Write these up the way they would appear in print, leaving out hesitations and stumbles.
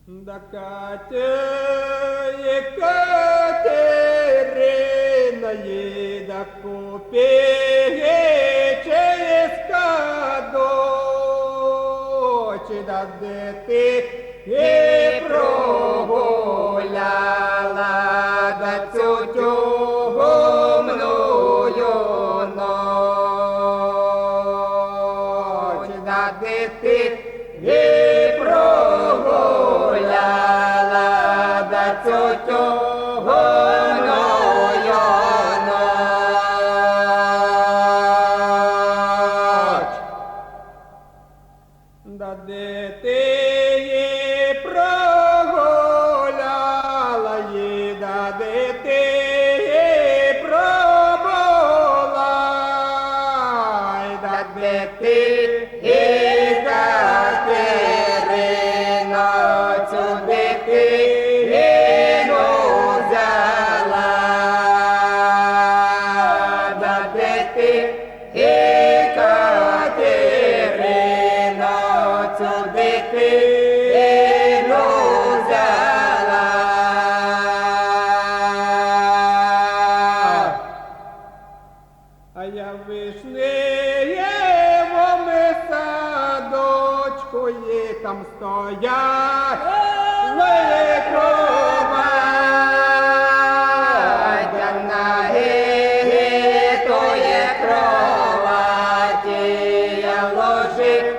Да Екатерина еда купеческа дочь, да де ти і прогуляла да цю тюгумную ноч, да де ти і прогуляла да цю тюгумную ноч, да де ти і прогуляла, і да де ти і пробула, і да де ти і Катерино цю дитину взяла, да де ти і Катерино цю дитину взяла. А я в Вишнеєвому садочку є там стоять кровать, а на тої кроваті я ложилася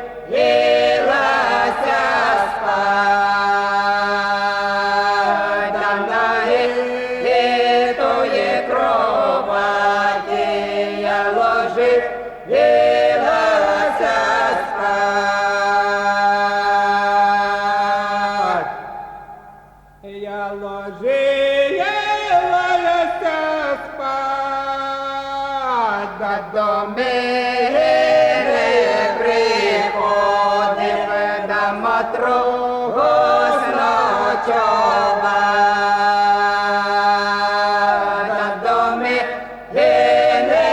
спать, а на тої кроваті я ложилася спать. Я ложилася спать, да до мене приходив да матрос ночував, да до мене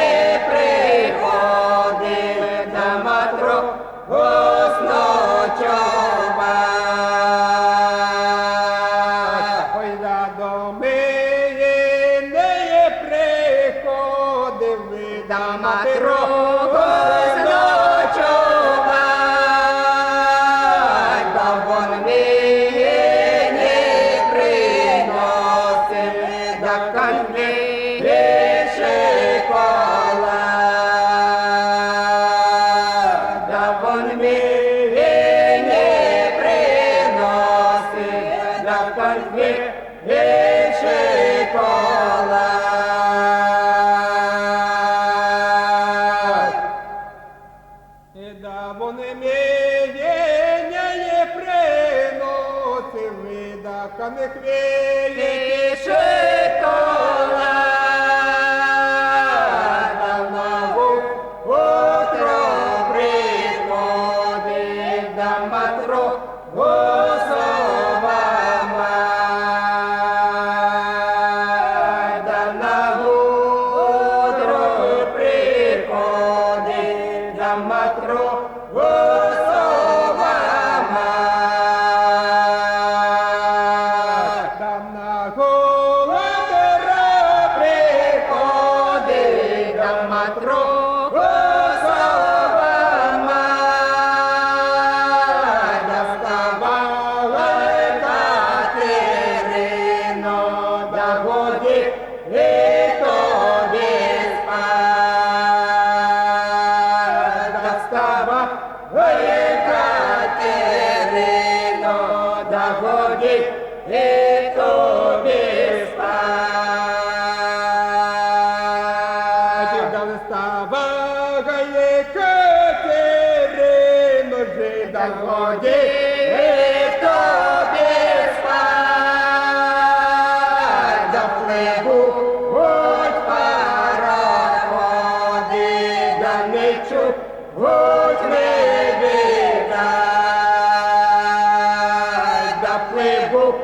приходив да матрос ночував. Ой, да до мене приходив да матрос ночував, да вон мені приносив да конфет шоколад, да вон мені приносив да конфет шоколад. І да вони мені приносив да конфет шоколад, а на утро приходив да матросова мать, да на утро приходив да матросова мать, да на утро приходив да матросова мать, да вставала Катерино, да годі і тобі спать, да вставала Катерино, да годі і тобі спать. Да вставала Катерино, да годі і тобі спать, да пливуть пароходи, да не чуть не видать, да пливуть